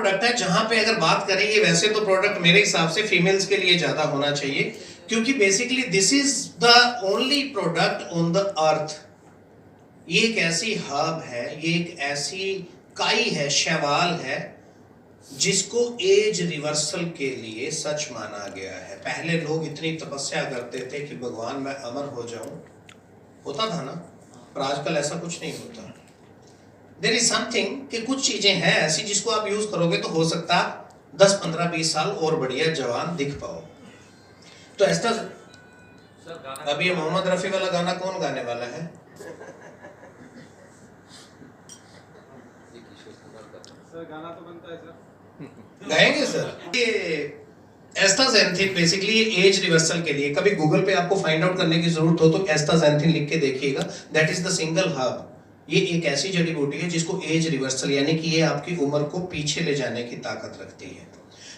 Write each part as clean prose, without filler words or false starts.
Product है जहां पे अगर बात करें, ये वैसे तो प्रोडक्ट मेरे हिसाब से फीमेल्स के लिए ज्यादा होना चाहिए, क्योंकि basically this is the only product on the earth. ये एक ऐसी हब है, ये एक ऐसी काई है, शैवाल है, जिसको एज रिवर्सल के लिए सच माना गया है। पहले लोग इतनी तपस्या करते थे कि भगवान मैं अमर हो जाऊं, होता था ना, पर आजकल ऐसा कुछ नहीं होता। देयर इज समथिंग कि कुछ चीजें हैं ऐसी जिसको आप यूज करोगे तो हो सकता 10 15 20 साल और बढ़िया जवान दिख पाओ। तो ऐसा अब ये मोहम्मद रफी वाला गाना कौन गाने वाला है? सर गाना तो बनता है सर, गाएंगे सर। ये एस्टाजेंथिन बेसिकली एज रिवर्सल के लिए, कभी गूगल पे आपको फाइंड आउट करने की जरूरत हो तो एस्टाजेंथिन लिख के देखिएगा। That is the single hub. ये एक ऐसी जड़ी बूटी है जिसको एज रिवर्सल, यानी कि ये आपकी उम्र को पीछे ले जाने की ताकत रखती है।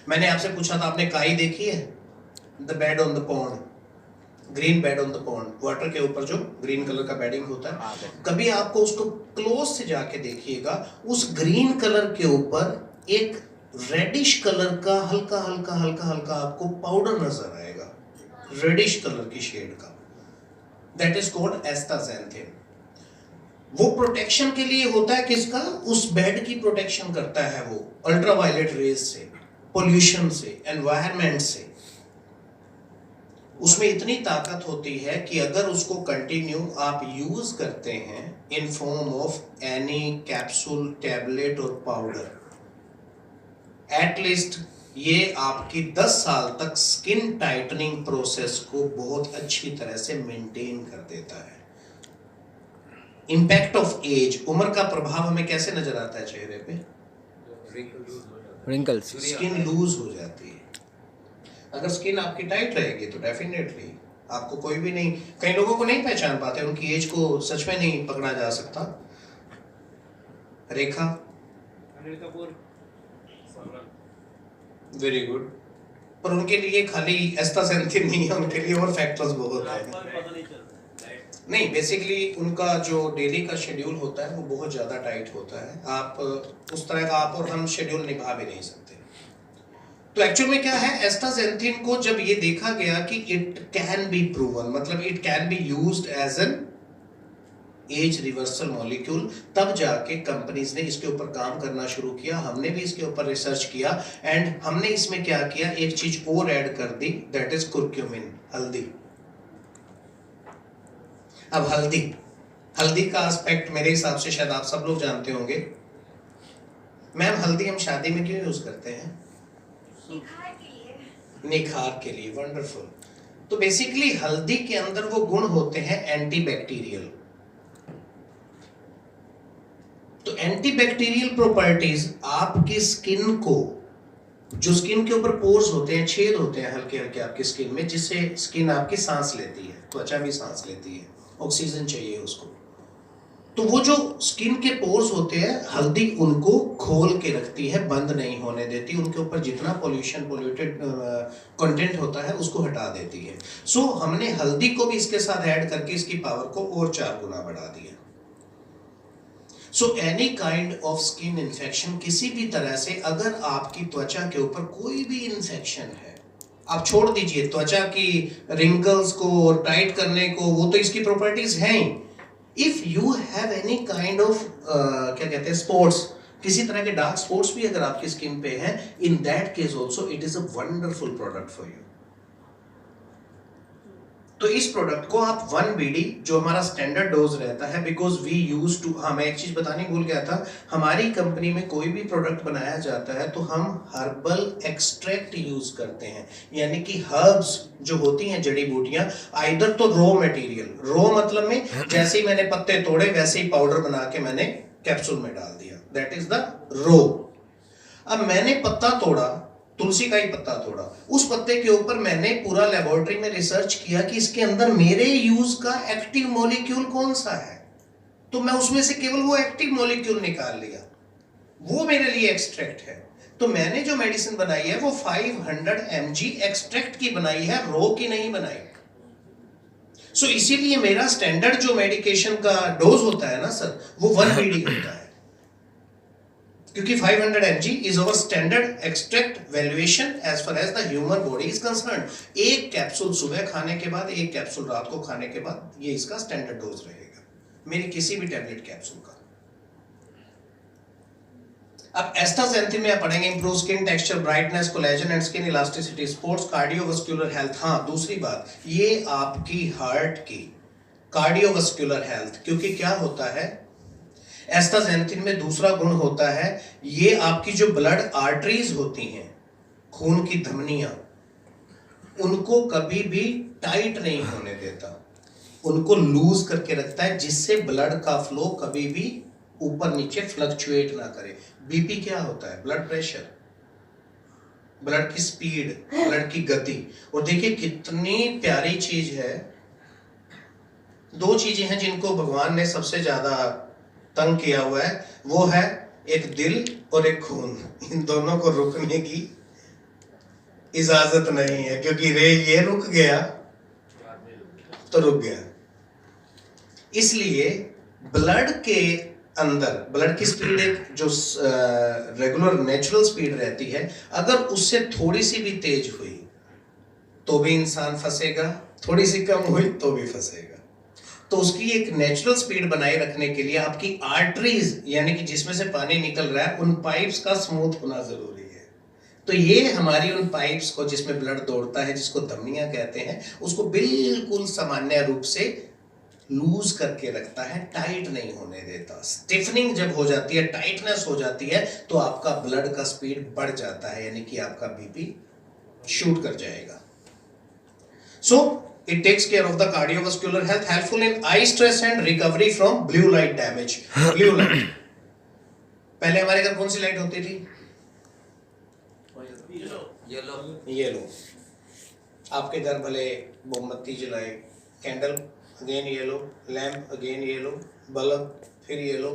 मैंने आपसे पूछा था, आपने काई देखी है? The bed on the pond, green bed on the pond, water के ऊपर जो ग्रीन कलर का बेडिंग होता है, कभी आपको उसको क्लोज से जाके देखिएगा, उस ग्रीन कलर के ऊपर एक रेडिश कलर का हल्का हल्का हल्का हल्का आपको पाउडर नजर आएगा, रेडिश कलर की शेड का। That is called astaxanthin. वो प्रोटेक्शन के लिए होता है, किसका? उस बेड की प्रोटेक्शन करता है वो अल्ट्रावायलेट रेज से, पोल्यूशन से, एनवायरनमेंट से। उसमें इतनी ताकत होती है कि अगर उसको कंटिन्यू आप यूज करते हैं इन form of any capsule, tablet और पाउडर, एटलीस्ट ये आपकी 10 साल तक स्किन टाइटनिंग प्रोसेस को बहुत अच्छी तरह से मेंटेन कर देता है। इंपैक्ट ऑफ एज, उम्र का प्रभाव हमें कैसे नजर आता है चेहरे पे? रिंकल्स, स्किन लूज हो जाती है। अगर स्किन आपकी टाइट रहेगी तो डेफिनेटली आपको कोई भी नहीं, कई लोगों को नहीं पहचान पाते, उनकी एज को सच में नहीं पकड़ा जा सकता। रेखा, अनिल कपूर, वेरी गुड, पर उनके लिए खाली एस्टाजेंथिन नहीं है, उनके लिए और फैक्टर्स बहुत हैं। नहीं, बेसिकली उनका जो डेली का शेड्यूल होता है वो बहुत ज़्यादा टाइट होता है। आप उस तरह का आप और हम शेड्यूल निभा भी नहीं सकते। तो एक्चुअल में क्या है, एस्टाजेंथिन को जब ये देखा गया कि इट कैन बी प्रूवन, मतलब it can be used as an as reversal molecule, तब जाके कंपनीज ने इसके ऊपर काम करना शुरू किया। हमने भी इसके ऊपर रिसर्च किया एंड हमने इसमें क्या किया, एक चीज और ऐड कर दी, दैट इज कुर्क्यूमिन, हल्दी। अब हल्दी का एस्पेक्ट मेरे हिसाब से शायद आप सब लोग जानते होंगे। मैम, हल्दी हम शादी में क्यों यूज करते हैं? निखार के लिए। वंडरफुल। तो बेसिकली हल्दी के अंदर वो गुण होते हैं एंटीबैक्टीरियल। तो एंटीबैक्टीरियल प्रॉपर्टीज आपकी स्किन को, जो स्किन के ऊपर पोर्स होते हैं, छेद होते हैं हल्के हल्के आपकी स्किन में, जिससे स्किन आपकी सांस लेती है, त्वचा भी सांस लेती है, ऑक्सीजन चाहिए उसको। तो वो जो स्किन के पोर्स होते हैं, हल्दी उनको खोल के रखती है, बंद नहीं होने देती, उनके ऊपर जितना पोल्यूशन, पोल्यूटेड कंटेंट होता है उसको हटा देती है। सो हमने हल्दी को भी इसके साथ ऐड करके इसकी पावर को और 4 गुना बढ़ा दिया। So any kind of skin infection, किसी भी तरह से अगर आपकी त्वचा के ऊपर कोई भी इन्फेक्शन है, आप छोड़ दीजिए त्वचा की रिंकल्स को टाइट करने को, वो तो इसकी प्रॉपर्टीज हैं ही। If you have any kind of क्या कहते हैं, स्पॉट्स, किसी तरह के डार्क स्पॉट्स भी अगर आपकी स्किन पे है, in that case also it is a wonderful product for you. तो इस प्रोडक्ट को आप 1 बीडी, जो हमारा स्टैंडर्ड डोज रहता है, बिकॉज वी यूज टू, मैं एक चीज बताने भूल गया था, हमारी कंपनी में कोई भी प्रोडक्ट बनाया जाता है तो हम हर्बल एक्सट्रैक्ट यूज करते हैं, यानी कि हर्ब्स जो होती हैं, जड़ी बूटियां, आइदर तो रॉ मटेरियल, रॉ मतलब में जैसे ही मैंने पत्ते तोड़े वैसे ही पाउडर बना के मैंने कैप्सूल में डाल दिया, दैट इज द रॉ। अब मैंने पत्ता तोड़ा, तुलसी का ही पत्ता तोड़ा, उस पत्ते के ऊपर मैंने पूरा लेबोरेटरी में रिसर्च किया कि इसके अंदर मेरे यूज का एक्टिव मॉलिक्यूल कौन सा है, तो मैं उसमें से केवल वो एक्टिव मॉलिक्यूल निकाल लिया, वो मेरे लिए एक्सट्रैक्ट है। तो मैंने जो मेडिसिन बनाई है वो 500 mg एक्सट्रैक्ट की बनाई है, रो की नहीं बनाई। सो इसीलिए मेरा स्टैंडर्ड जो मेडिकेशन का डोज होता है ना सर, वो 1 बीडी होता है। क्योंकि 500 mg is our standard extract valuation as far as the human body is concern. एक कैप्सूल सुबह खाने के बाद, एक कैप्सूल रात को खाने के बाद, ये इसका स्टैंडर्ड डोज रहेगा मेरी किसी भी टैबलेट कैप्सूल का। अब एस्टाजेंथिन में आप पढ़ेंगे improve skin texture, brightness, collagen and skin elasticity, sports, cardiovascular health. हाँ, दूसरी बात, ये आपकी हार्ट की कार्डियोवास्कुलर हेल्थ, क्योंकि क्या होता है एस्टाजेंथिन में दूसरा गुण होता है, ये आपकी जो ब्लड आर्टरीज होती हैं, खून की धमनियां, उनको कभी भी टाइट नहीं होने देता, उनको लूज करके रखता है, जिससे ब्लड का फ्लो कभी भी ऊपर नीचे फ्लक्चुएट ना करे। बीपी क्या होता है? ब्लड प्रेशर, ब्लड की स्पीड, ब्लड की गति। और देखिए कितनी प्यारी चीज है, दो चीजें हैं जिनको भगवान ने सबसे ज्यादा तंग किया हुआ है, वो है एक दिल और एक खून। इन दोनों को रुकने की इजाजत नहीं है, क्योंकि रे ये रुक गया तो रुक गया। इसलिए ब्लड के अंदर ब्लड की स्पीड एक जो रेगुलर नेचुरल स्पीड रहती है, अगर उससे थोड़ी सी भी तेज हुई तो भी इंसान फंसेगा, थोड़ी सी कम हुई तो भी फंसेगा। तो उसकी एक नेचुरल स्पीड बनाए रखने के लिए आपकी आर्टरीज, यानी कि जिसमें से पानी निकल रहा है, उन पाइप्स का स्मूथ होना जरूरी है। तो ये हमारी उन पाइप्स को, जिसमें ब्लड दौड़ता है, जिसको धमनियां कहते हैं, उसको बिल्कुल सामान्य रूप से लूज करके रखता है, टाइट नहीं होने देता। स्टिफनिंग जब हो जाती है, टाइटनेस हो जाती है, तो आपका ब्लड का स्पीड बढ़ जाता है, यानी कि आपका बीपी शूट कर जाएगा। सो it takes care of the cardiovascular health, helpful in eye stress and recovery from blue light damage. Blue light, पहले हमारे घर कौन सी लाइट होती थी? येलो। आपके घर भले मोमबत्ती जलाए, candle again yellow, lamp again yellow, bulb फिर येलो,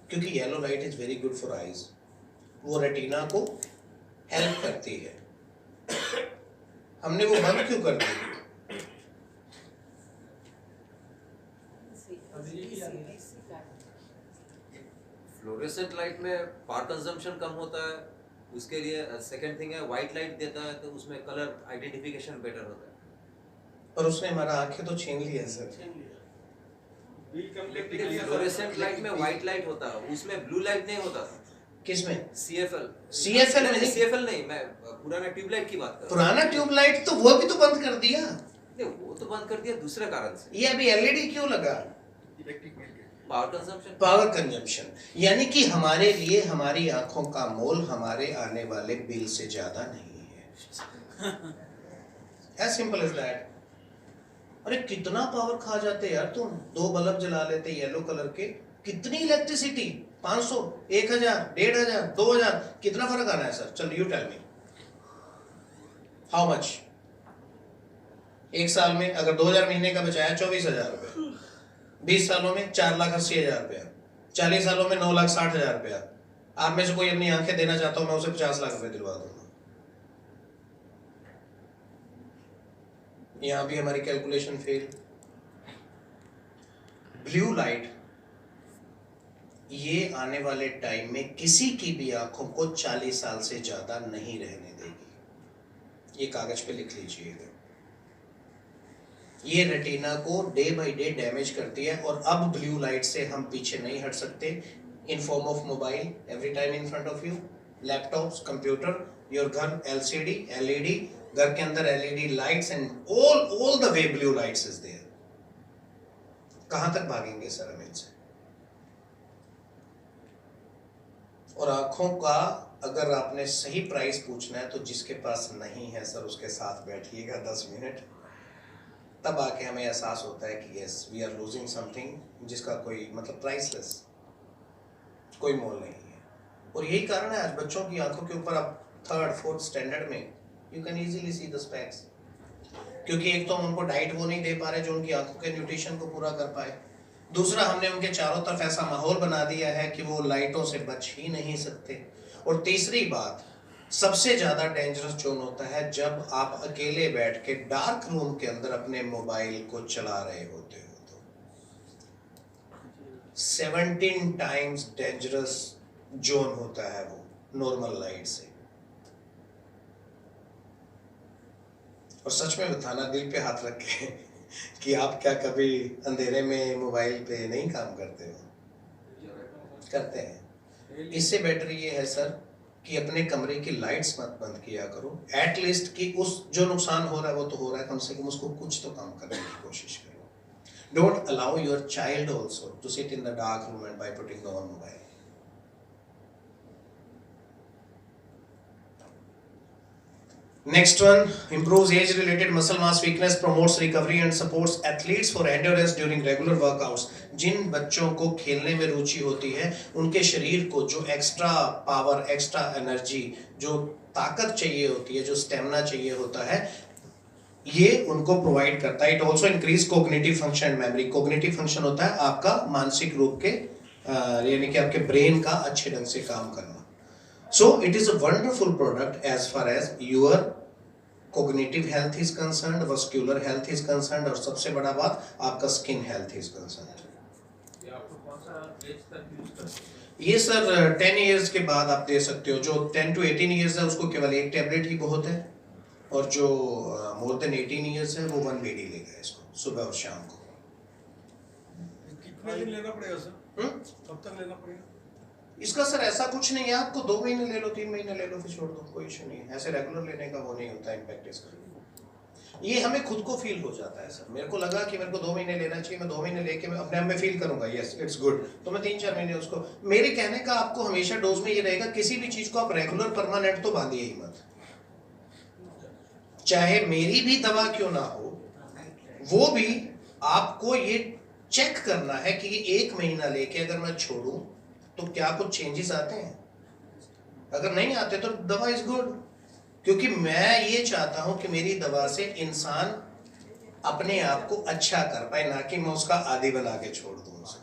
क्योंकि yellow light is very good for eyes, वो रेटिना को हेल्प करती है। हमने वो बंद क्यों कर दी? फ्लोरेसेंट लाइट में पावर कंजम्पशन कम होता है, उसके लिए सेकंड थिंग है वाइट लाइट देता है, तो उसमें कलर आइडेंटिफिकेशन बेटर होता है। पर उसने हमारा आंखें तो छीन ली है सर। लेकिन फ्लोरेसेंट लाइट में वाइट लाइट होता है, उसमें ब्लू लाइट नहीं होता। किसमें? CFL नहीं, CFL नहीं, मैं पुराना ट्यूबलाइट की बात कर रहा हूं। पुराना ट्यूबलाइट तो वो भी तो बंद कर दिया। नहीं, वो तो बंद कर दिया दूसरे कारण से। ये अभी एलईडी क्यों लगा? पावर कंजम्पशन, यानी कि हमारे लिए हमारी आंखों का मोल हमारे आने वाले बिल से ज्यादा नहीं है। As simple as that. अरे कितना पावर खा जाते यार तुम, 2 बल्ब जला लेते येलो कलर के, कितनी इलेक्ट्रिसिटी, 500, 1000, 1500, 2000, कितना फर्क आना है सर? चलो you tell me how much. एक साल में अगर 2000 महीने का बचाया 24,000 रुपए, 20 सालों में 4,80,000 रुपया, 40 सालों में 9,60,000 रुपया। आप में से कोई अपनी आंखें देना चाहता हूं, मैं उसे 50 लाख रुपए दिलवा दूंगा। यहां भी हमारी कैलकुलेशन फेल। ब्लू लाइट ये आने वाले टाइम में किसी की भी आंखों को 40 साल से ज्यादा नहीं रहने देगी। ये कागज पे लिख लीजिएगा। ये रेटिना को डे बाय डे डैमेज करती है, और अब ब्लू लाइट से हम पीछे नहीं हट सकते। In form of mobile every time in front of you, laptops, computer, your घर LCD, LED, घर के अंदर LED lights and all the way blue lights is there. कहां तक भागेंगे सर हम इनसे? और आंखों का अगर आपने सही प्राइस पूछना है, तो जिसके पास नहीं है सर उसके साथ बैठिएगा 10 मिनट, तब आके हमें एहसास होता है कि yes we are losing something जिसका कोई मतलब प्राइसलेस, कोई मोल नहीं है। और यही कारण है आज बच्चों की आंखों के ऊपर आप 3rd 4th स्टैंडर्ड में you can easily see the specs, क्योंकि एक तो हम उनको डाइट वो नहीं दे पा रहे जो उनकी आंखों के न्यूट्रिशन को पूरा कर पाए, दूसरा हमने उनके चारों तरफ ऐसा माहौल बना दिया है कि वो लाइटों से बच ही नहीं सकते, और तीसरी बात सबसे ज्यादा डेंजरस जोन होता है जब आप अकेले बैठ के डार्क रूम के अंदर अपने मोबाइल को चला रहे होते हो। तो 17 टाइम्स डेंजरस जोन होता है वो नॉर्मल लाइट से। और सच में बताना, दिल पे हाथ रख के कि आप क्या कभी अंधेरे में मोबाइल पे नहीं काम करते हो? करते हैं। इससे बेटर ये है सर कि अपने कमरे की लाइट्स मत बंद किया करो, एटलीस्ट कि उस जो नुकसान हो रहा है वो तो हो रहा है, कम से कम उसको कुछ तो कम करने की कोशिश करो। Don't allow your child also to sit in the dark room and by putting on mobile. Next one, improves age-related muscle mass weakness, promotes recovery and supports athletes for endurance during regular workouts। जिन बच्चों को खेलने में रुचि होती है, उनके शरीर को जो एक्स्ट्रा पावर, एक्स्ट्रा एनर्जी, जो ताकत चाहिए होती है, जो स्टेमिना चाहिए होता है, ये उनको प्रोवाइड करता है। It also increase cognitive function and memory. Cognitive function होता है आपका मानसिक रूप के यानी कि आपके ब्रेन का अच्छे ढंग से काम करना। So it is a wonderful product as far as your cognitive health is concerned, vascular health is concerned, और सबसे बड़ा बात आपका skin health is concerned। ये आपको कौन सा एज तक यूज करते हैं? ये सर 10 इयर्स के बाद आप दे सकते हो। जो 10 to 18 इयर्स है उसको केवल एक टैबलेट ही बहुत है, और जो मोर देन 18 इयर्स है वो 1 BD लेगा इसको सुबह और शाम को। कितने दिन लेना पड़ेगा सर? कब तक लेना पड़ेगा? इसका सर ऐसा कुछ नहीं है, आपको 2 महीने ले लो, 3 महीने ले लो, फिर छोड़ दो, कोई इशू नहीं है। ऐसे रेगुलर लेने का वो नहीं होता इम्पैक्ट इसका। ये हमें खुद को फील हो जाता है सर। मेरे को लगा कि मेरे को 2 महीने लेना चाहिए, मैं 2 महीने लेके मैं अपने आप में फील करूंगा यस इट्स गुड, तो मैं 3-4 महीने उसको। मेरे कहने का आपको हमेशा डोज में ये रहेगा, किसी भी चीज को आप रेगुलर परमानेंट तो बांधिए ही मत। चाहे मेरी भी दवा क्यों ना हो, वो भी आपको ये चेक करना है कि 1 महीना लेके अगर मैं छोड़ूं तो क्या कुछ चेंजेस आते हैं। अगर नहीं आते तो दवा इज गुड, क्योंकि मैं ये चाहता हूं कि मेरी दवा से इंसान अपने आप को अच्छा कर पाए, ना कि मैं उसका आदी बना के छोड़ दूं उसे।